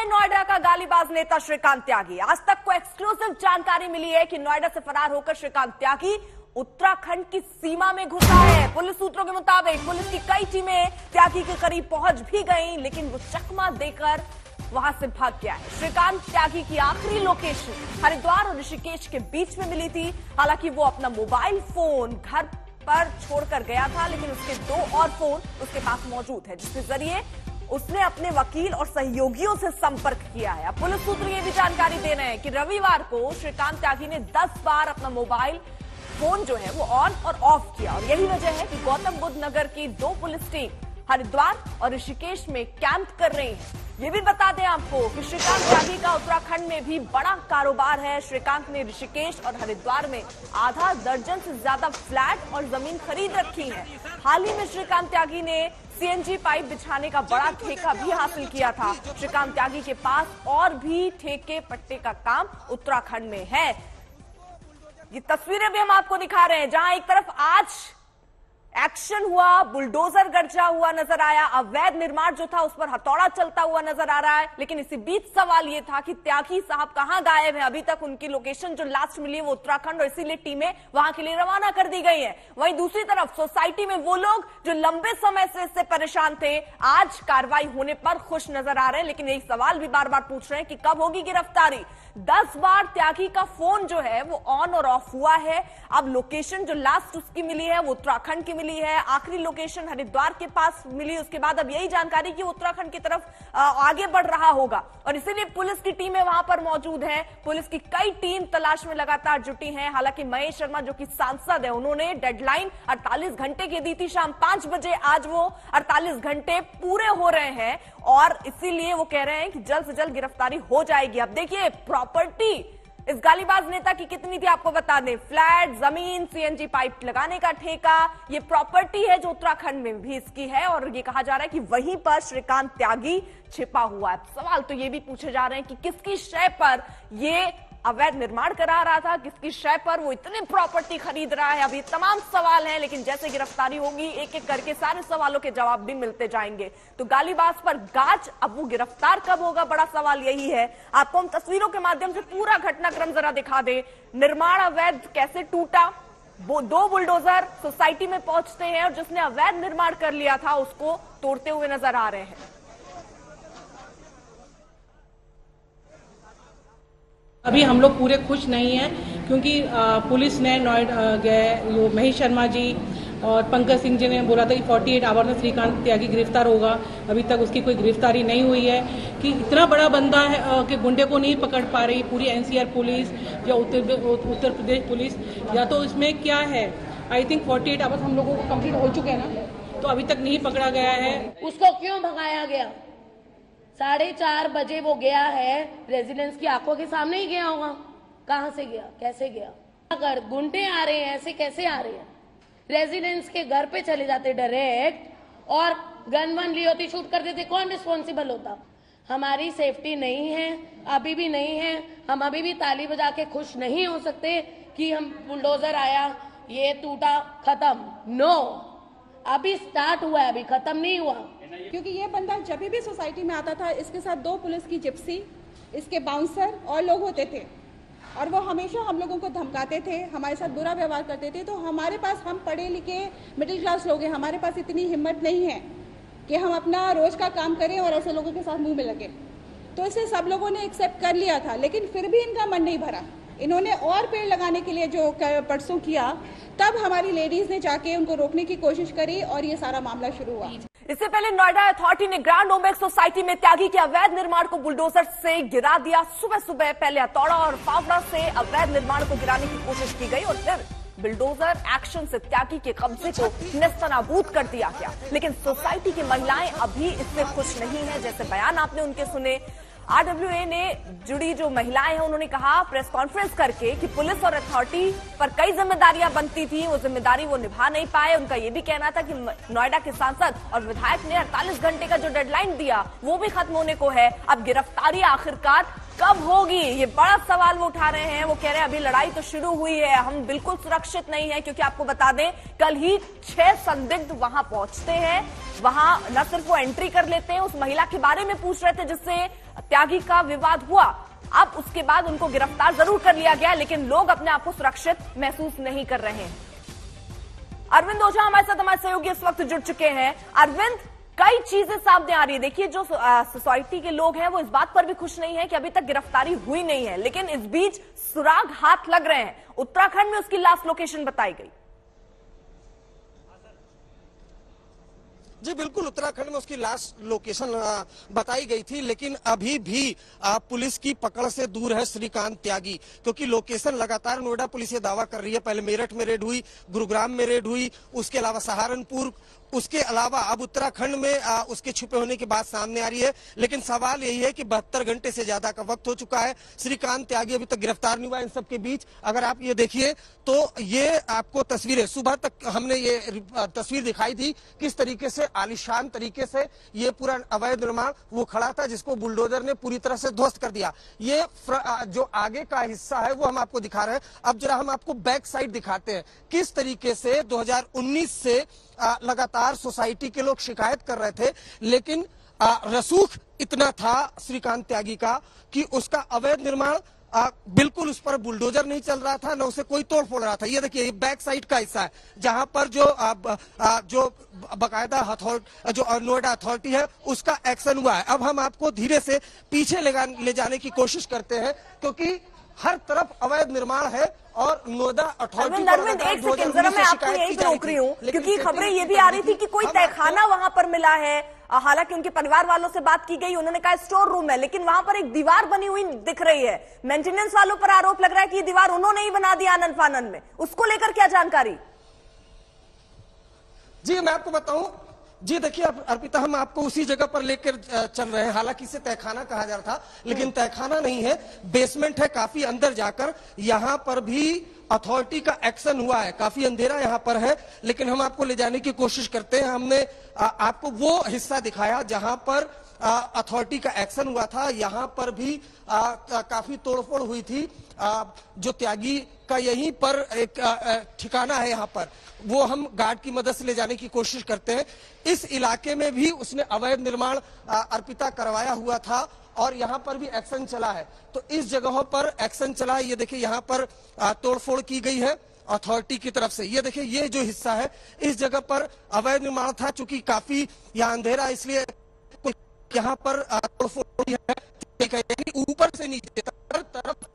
है नोएडा का गालीबाज नेता श्रीकांत त्यागी। आज तक को एक्सक्लूसिव जानकारी मिली है कि नोएडा से फरार होकर श्रीकांत त्यागी उत्तराखंड की सीमा में घुसा है। पुलिस सूत्रों के मुताबिक पुलिस की कई टीमें त्यागी के करीब पहुंच भी गईं, लेकिन वो चकमा देकर वहां से भाग गया है। श्रीकांत त्यागी की आखिरी लोकेशन हरिद्वार और ऋषिकेश के बीच में मिली थी। हालांकि वो अपना मोबाइल फोन घर पर छोड़कर गया था, लेकिन उसके 2 और फोन उसके पास मौजूद है, जिसके जरिए उसने अपने वकील और सहयोगियों से संपर्क किया है। अब पुलिस सूत्र ये भी जानकारी दे रहे हैं कि रविवार को श्रीकांत त्यागी ने 10 बार अपना मोबाइल फोन जो है वो ऑन और ऑफ किया, और यही वजह है कि गौतम बुद्ध नगर की 2 पुलिस टीम हरिद्वार और ऋषिकेश में कैंप कर रही है। ये भी बता दें आपको कि श्रीकांत त्यागी का उत्तराखंड में भी बड़ा कारोबार है। श्रीकांत ने ऋषिकेश और हरिद्वार में आधा दर्जन से ज्यादा फ्लैट और जमीन खरीद रखी है। हाल ही में श्रीकांत त्यागी ने सीएनजी पाइप बिछाने का बड़ा ठेका भी हासिल किया था। श्रीकांत त्यागी के पास और भी ठेके पट्टे का काम उत्तराखंड में है। ये तस्वीरें भी हम आपको दिखा रहे हैं, जहां एक तरफ आज एक्शन हुआ, बुलडोजर गरजा हुआ नजर आया, अवैध निर्माण जो था उस पर हथौड़ा चलता हुआ नजर आ रहा है। लेकिन इसी बीच सवाल ये था कि त्यागी साहब कहां गायब हैं। अभी तक उनकी लोकेशन जो लास्ट मिली है वो उत्तराखंड, और इसीलिए टीमें वहां के लिए रवाना कर दी गई हैं। वहीं दूसरी तरफ सोसाइटी में वो लोग जो लंबे समय से इससे परेशान थे, आज कार्रवाई होने पर खुश नजर आ रहे हैं। लेकिन यही सवाल भी बार बार पूछ रहे हैं कि कब होगी गिरफ्तारी। 10 बार त्यागी का फोन जो है वो ऑन और ऑफ हुआ है। अब लोकेशन जो लास्ट उसकी मिली है वो उत्तराखंड की मिली है, आखिरी लोकेशन हरिद्वार के पास मिली। उसके बाद अब यही जानकारी कि उत्तराखंड की तरफ आगे बढ़ रहा होगा, और इसीलिए पुलिस की टीमें वहां पर मौजूद हैं। पुलिस की कई टीम तलाश में लगातार जुटी हैं। हालांकि महेश शर्मा जो कि सांसद है, उन्होंने डेडलाइन 48 घंटे की दी थी, शाम 5 बजे। आज वो 48 घंटे पूरे हो रहे हैं, और इसीलिए वो कह रहे हैं कि जल्द से जल्द गिरफ्तारी हो जाएगी। अब देखिए प्रॉपर्टी इस गालीबाज नेता की कितनी थी आपको बता दें। फ्लैट, जमीन, सीएनजी पाइप लगाने का ठेका, ये प्रॉपर्टी है जो उत्तराखंड में भी इसकी है, और ये कहा जा रहा है कि वहीं पर श्रीकांत त्यागी छिपा हुआ है। सवाल तो ये भी पूछे जा रहे हैं कि किसकी शय पर ये अवैध निर्माण करा रहा था, किसकी शय पर वो इतनी प्रॉपर्टी खरीद रहा है। अभी तमाम सवाल हैं, लेकिन जैसे गिरफ्तारी होगी एक एक करके सारे सवालों के जवाब भी मिलते जाएंगे। तो गालीबाज पर गाज, अब वो गिरफ्तार कब होगा, बड़ा सवाल यही है। आपको हम तस्वीरों के माध्यम से पूरा घटनाक्रम जरा दिखा दें। निर्माण अवैध कैसे टूटा, वो 2 बुलडोजर सोसाइटी में पहुंचते हैं और जिसने अवैध निर्माण कर लिया था उसको तोड़ते हुए नजर आ रहे हैं। अभी हम लोग पूरे खुश नहीं हैं, क्योंकि पुलिस ने जो महेश शर्मा जी और पंकज सिंह जी ने बोला था कि 48 आवर में श्रीकांत त्यागी गिरफ्तार होगा। अभी तक उसकी कोई गिरफ्तारी नहीं हुई है। कि इतना बड़ा बंदा है कि गुंडे को नहीं पकड़ पा रही पूरी एनसीआर पुलिस या उत्तर प्रदेश पुलिस, या तो इसमें क्या है। आई थिंक 48 आवर्स हम लोगों को कंप्लीट हो चुके हैं ना, तो अभी तक नहीं पकड़ा गया है। उसको क्यों भगाया गया? 4:30 बजे वो गया है, रेजिडेंस की आंखों के सामने ही गया होगा। कहां से गया, कैसे गया? अगर गुंडे आ रहे हैं, ऐसे कैसे आ रहे हैं? रेजिडेंस के घर पे चले जाते डायरेक्ट, और गन वन ली होती, शूट कर देते, कौन रिस्पॉन्सिबल होता? हमारी सेफ्टी नहीं है, अभी भी नहीं है। हम अभी भी ताली बजा के खुश नहीं हो सकते कि हम बुलडोजर आया, ये टूटा, खत्म। नो, अभी स्टार्ट हुआ है, अभी खत्म नहीं हुआ। क्योंकि ये बंदा जब भी सोसाइटी में आता था, इसके साथ 2 पुलिस की जिप्सी, इसके बाउंसर और लोग होते थे, और वो हमेशा हम लोगों को धमकाते थे, हमारे साथ बुरा व्यवहार करते थे। तो हमारे पास, हम पढ़े लिखे मिडिल क्लास लोग हैं, हमारे पास इतनी हिम्मत नहीं है कि हम अपना रोज का काम करें और ऐसे लोगों के साथ मुंह में लगे। तो इसे सब लोगों ने एक्सेप्ट कर लिया था, लेकिन फिर भी इनका मन नहीं भरा। इन्होंने और पेड़ लगाने के लिए जो परसों किया, तब हमारी लेडीज ने जाके उनको रोकने की कोशिश करी और ये सारा मामला शुरू हुआ। इससे पहले नोएडा अथॉरिटी ने ग्रैंड ओमेक्स सोसाइटी में त्यागी के अवैध निर्माण को बुलडोजर से गिरा दिया। सुबह सुबह पहले हथौड़ा और फावड़ा से अवैध निर्माण को गिराने की कोशिश की गई, और फिर बुलडोजर एक्शन से त्यागी के कब्जे को नेस्तनाबूद कर दिया गया। लेकिन सोसाइटी की महिलाएं अभी इससे खुश नहीं है। जैसे बयान आपने उनके सुने, आरडब्ल्यूए ने जुड़ी जो महिलाएं हैं उन्होंने कहा प्रेस कॉन्फ्रेंस करके कि पुलिस और अथॉरिटी पर कई जिम्मेदारियां बनती थी, वो जिम्मेदारी वो निभा नहीं पाए। उनका ये भी कहना था कि नोएडा के सांसद और विधायक ने 48 घंटे का जो डेडलाइन दिया वो भी खत्म होने को है। अब गिरफ्तारी आखिरकार कब होगी, ये बड़ा सवाल वो उठा रहे हैं। वो कह रहे हैं अभी लड़ाई तो शुरू हुई है, हम बिल्कुल सुरक्षित नहीं है, क्योंकि आपको बता दें कल ही 6 संदिग्ध वहां पहुंचते हैं। वहां न सिर्फ वो एंट्री कर लेते हैं, उस महिला के बारे में पूछ रहे थे जिससे त्यागी का विवाद हुआ। अब उसके बाद उनको गिरफ्तार जरूर कर लिया गया, लेकिन लोग अपने आप को सुरक्षित महसूस नहीं कर रहे हैं। अरविंद ओझा हमारे साथ, हमारे सहयोगी इस वक्त जुड़ चुके हैं। अरविंद, कई चीजें सामने आ रही है। देखिए, जो सोसाइटी के लोग हैं वो इस बात पर भी खुश नहीं है कि अभी तक गिरफ्तारी हुई नहीं है, लेकिन इस बीच सुराग हाथ लग रहे हैं। उत्तराखंड में उसकी लास्ट लोकेशन बताई गई। जी बिल्कुल, उत्तराखंड में उसकी लास्ट लोकेशन बताई गई थी, लेकिन अभी भी पुलिस की पकड़ से दूर है श्रीकांत त्यागी, क्योंकि लोकेशन लगातार नोएडा पुलिस ये दावा कर रही है। पहले मेरठ में रेड हुई, गुरुग्राम में रेड हुई, उसके अलावा सहारनपुर, उसके अलावा अब उत्तराखंड में उसके छुपे होने की बात सामने आ रही है। लेकिन सवाल यही है कि 72 घंटे से ज्यादा का वक्त हो चुका है, श्रीकांत त्यागी अभी तक गिरफ्तार नहीं हुआ। इन सब के बीच अगर आप ये देखिए तो ये आपको तस्वीरें, सुबह तक हमने ये तस्वीर दिखाई थी किस तरीके से आलीशान तरीके से ये पूरा अवैध निर्माण वो खड़ा था, जिसको बुलडोजर ने पूरी तरह से ध्वस्त कर दिया। ये जो आगे का हिस्सा है वो हम आपको दिखा रहे हैं। अब जरा हम आपको बैक साइड दिखाते हैं किस तरीके से 2019 से लगातार सोसाइटी के लोग शिकायत कर रहे थे, लेकिन रसूख इतना था श्रीकांत त्यागी का कि उसका अवैध निर्माण बिल्कुल उस पर बुलडोजर नहीं चल रहा था, न उसे कोई तोड़ फोड़ रहा था। ये देखिए, ये बैक साइड का हिस्सा है जहां पर जो बकायदा जो नोएडा अथॉरिटी है उसका एक्शन हुआ है। अब हम आपको धीरे से पीछे ले जाने की कोशिश करते हैं, क्योंकि हर तरफ अवैध निर्माण है और नोएडा अथॉरिटी। अरविंद, एक सेकंड, जरा मैं आपको यहीं पे रोक रही हूँ, क्योंकि खबरें ये भी आ रही थी कि कोई तहखाना वहां पर मिला है। हालांकि उनके परिवार वालों से बात की गई, उन्होंने कहा स्टोर रूम है, लेकिन वहां पर एक दीवार बनी हुई दिख रही है। मेंटेनेंस वालों पर आरोप लग रहा है कि ये दीवार उन्होंने ही बना दिया आनन फानन में। उसको लेकर क्या जानकारी? जी मैं आपको बताऊं, जी देखिए अर्पिता, हम आपको उसी जगह पर लेकर चल रहे हैं। हालांकि इसे तहखाना कहा जा रहा था, लेकिन तहखाना नहीं है, बेसमेंट है। काफी अंदर जाकर यहाँ पर भी अथॉरिटी का एक्शन हुआ है। काफी अंधेरा यहाँ पर है, लेकिन हम आपको ले जाने की कोशिश करते हैं। हमने आपको वो हिस्सा दिखाया जहां पर अथॉरिटी का एक्शन हुआ था। यहाँ पर भी काफी तोड़फोड़ हुई थी। जो त्यागी का यहीं पर एक ठिकाना है, यहाँ पर वो हम गार्ड की मदद से ले जाने की कोशिश करते हैं। इस इलाके में भी उसने अवैध निर्माण अर्पिता करवाया हुआ था और यहाँ पर भी एक्शन चला है। तो इस जगहों पर एक्शन चला है। ये देखिए, यहाँ पर तोड़फोड़ की गई है अथॉरिटी की तरफ से। ये देखिए, ये जो हिस्सा है इस जगह पर अवैध निर्माण था। चूंकि काफी यहाँ अंधेरा, इसलिए यहाँ पर तोड़फोड़ है। ऊपर से नीचे तरफ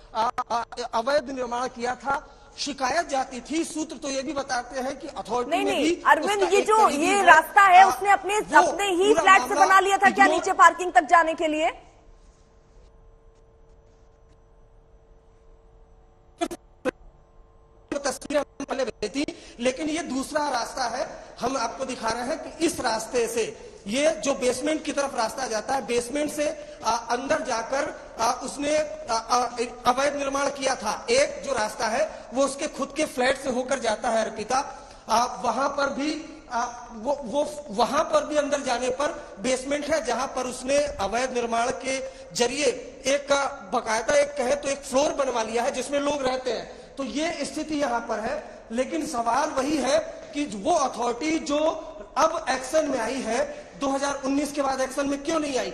अवैध निर्माण किया था। शिकायत जाती थी, सूत्र तो ये भी बताते हैं कि अथॉरिटी ने भी। अरविंद, ये जो ये रास्ता है उसने अपने ही फ्लैट से बना लिया था क्या नीचे पार्किंग तक जाने के लिए? तस्वीरें पहले भेजी थी, लेकिन ये दूसरा रास्ता है। हम आपको दिखा रहे हैं कि इस रास्ते से ये जो बेसमेंट की तरफ रास्ता जाता है, बेसमेंट से अंदर जाकर उसने अवैध निर्माण किया था। एक जो रास्ता है वो उसके खुद के फ्लैट से होकर जाता है अर्पिता। वहां पर भी वहां पर भी अंदर जाने पर बेसमेंट है, जहां पर उसने अवैध निर्माण के जरिए एक बकायदा एक कहे तो एक फ्लोर बनवा लिया है जिसमें लोग रहते हैं। तो ये स्थिति यहाँ पर है। लेकिन सवाल वही है कि वो अथॉरिटी जो अब एक्शन में आई है, 2019 के बाद एक्शन में क्यों नहीं आई?